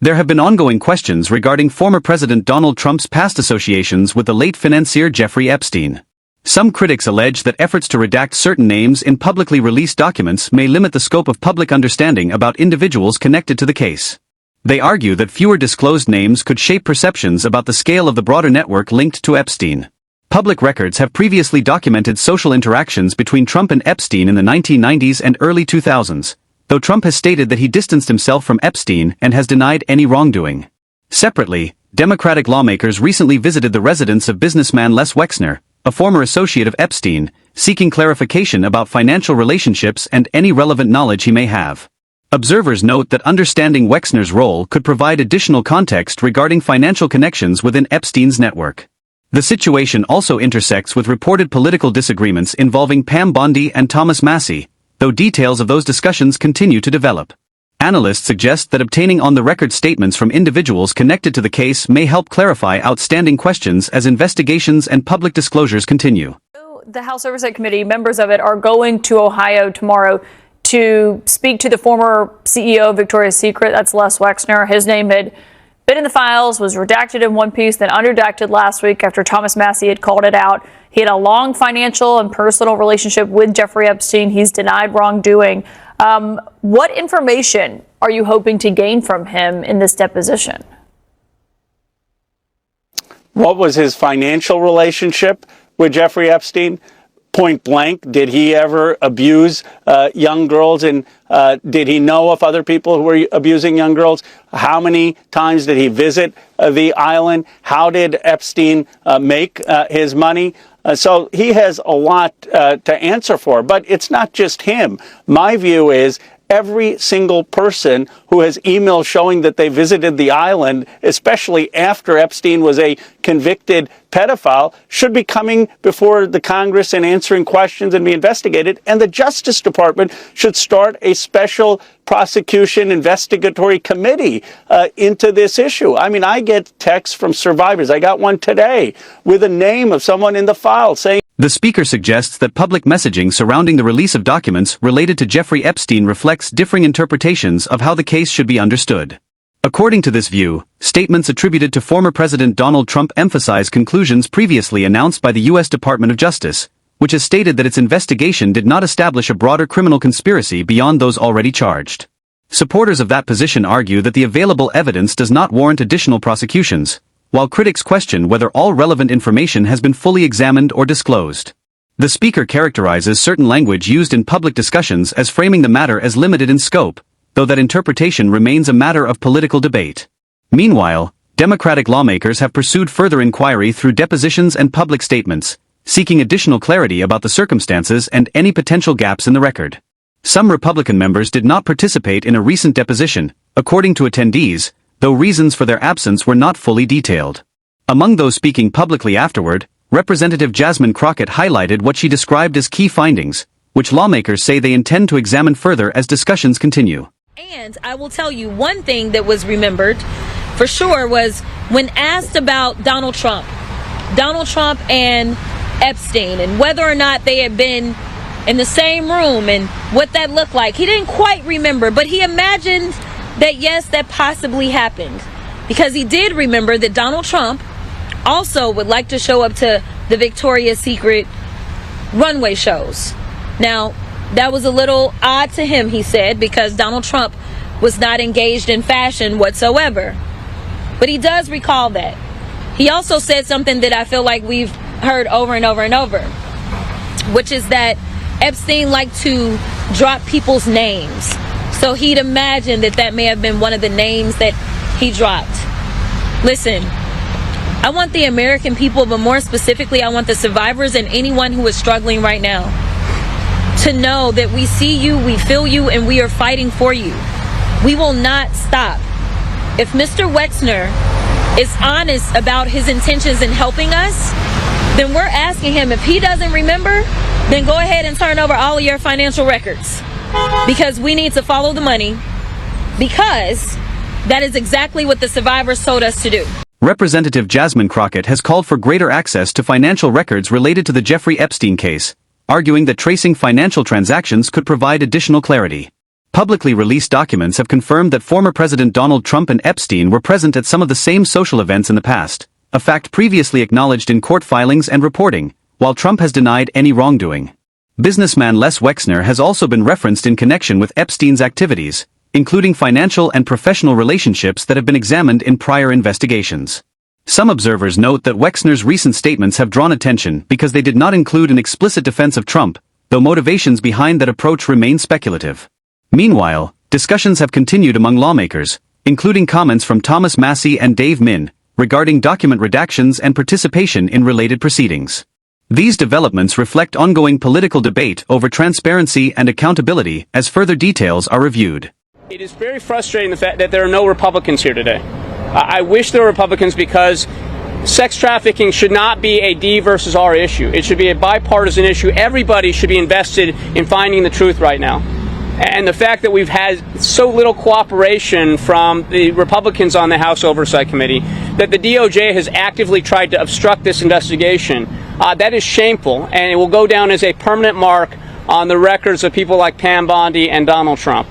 There have been ongoing questions regarding former President Donald Trump's past associations with the late financier Jeffrey Epstein. Some critics allege that efforts to redact certain names in publicly released documents may limit the scope of public understanding about individuals connected to the case. They argue that fewer disclosed names could shape perceptions about the scale of the broader network linked to Epstein. Public records have previously documented social interactions between Trump and Epstein in the 1990s and early 2000s, though Trump has stated that he distanced himself from Epstein and has denied any wrongdoing. Separately, Democratic lawmakers recently visited the residence of businessman Les Wexner, a former associate of Epstein, seeking clarification about financial relationships and any relevant knowledge he may have. Observers note that understanding Wexner's role could provide additional context regarding financial connections within Epstein's network. The situation also intersects with reported political disagreements involving Pam Bondi and Thomas Massie, though details of those discussions continue to develop. Analysts suggest that obtaining on-the-record statements from individuals connected to the case may help clarify outstanding questions as investigations and public disclosures continue. The House Oversight Committee, members of it, are going to Ohio tomorrow to speak to the former CEO of Victoria's Secret. That's Les Wexner. His name had been in the files, was redacted in one piece, then unredacted last week after Thomas Massie had called it out. He had a long financial and personal relationship with Jeffrey Epstein. He's denied wrongdoing. What information are you hoping to gain from him in this deposition? What was his financial relationship with Jeffrey Epstein? Point blank, did he ever abuse young girls, and did he know of other people who were abusing young girls? How many times did he visit the island? How did Epstein make his money? So he has a lot to answer for, but it's not just him. My view is every single person who has emails showing that they visited the island, especially after Epstein was a convicted pedophile, should be coming before the Congress and answering questions and be investigated. And the Justice Department should start a special prosecution investigatory committee into this issue. I mean, I get texts from survivors. I got one today with a name of someone in the file saying. The speaker suggests that public messaging surrounding the release of documents related to Jeffrey Epstein reflects differing interpretations of how the case should be understood. According to this view, statements attributed to former President Donald Trump emphasize conclusions previously announced by the U.S. Department of Justice, which has stated that its investigation did not establish a broader criminal conspiracy beyond those already charged. Supporters of that position argue that the available evidence does not warrant additional prosecutions, while critics question whether all relevant information has been fully examined or disclosed. The speaker characterizes certain language used in public discussions as framing the matter as limited in scope, though that interpretation remains a matter of political debate. Meanwhile, Democratic lawmakers have pursued further inquiry through depositions and public statements, seeking additional clarity about the circumstances and any potential gaps in the record. Some Republican members did not participate in a recent deposition, according to attendees, though reasons for their absence were not fully detailed. Among those speaking publicly afterward, Representative Jasmine Crockett highlighted what she described as key findings, which lawmakers say they intend to examine further as discussions continue. And I will tell you one thing that was remembered for sure was when asked about Donald Trump and Epstein and whether or not they had been in the same room and what that looked like. He didn't quite remember, but he imagined that yes, that possibly happened, because he did remember that Donald Trump also would like to show up to the Victoria's Secret runway shows. Now, that was a little odd to him, he said, because Donald Trump was not engaged in fashion whatsoever. But he does recall that. He also said something that I feel like we've heard over and over and over, which is that Epstein liked to drop people's names. So he'd imagine that that may have been one of the names that he dropped. Listen, I want the American people, but more specifically, I want the survivors and anyone who is struggling right now to know that we see you, we feel you, and we are fighting for you. We will not stop. If Mr. Wexner is honest about his intentions in helping us, then we're asking him, if he doesn't remember, then go ahead and turn over all of your financial records. Because we need to follow the money, because that is exactly what the survivors told us to do. Representative Jasmine Crockett has called for greater access to financial records related to the Jeffrey Epstein case, arguing that tracing financial transactions could provide additional clarity. Publicly released documents have confirmed that former President Donald Trump and Epstein were present at some of the same social events in the past, a fact previously acknowledged in court filings and reporting, while Trump has denied any wrongdoing. Businessman Les Wexner has also been referenced in connection with Epstein's activities, including financial and professional relationships that have been examined in prior investigations. Some observers note that Wexner's recent statements have drawn attention because they did not include an explicit defense of Trump, though motivations behind that approach remain speculative. Meanwhile, discussions have continued among lawmakers, including comments from Thomas Massie and Dave Min, regarding document redactions and participation in related proceedings. These developments reflect ongoing political debate over transparency and accountability as further details are reviewed. It is very frustrating the fact that there are no Republicans here today. I wish there were Republicans because sex trafficking should not be a D versus R issue. It should be a bipartisan issue. Everybody should be invested in finding the truth right now. And the fact that we've had so little cooperation from the Republicans on the House Oversight Committee, that the DOJ has actively tried to obstruct this investigation, that is shameful, and it will go down as a permanent mark on the records of people like Pam Bondi and Donald Trump.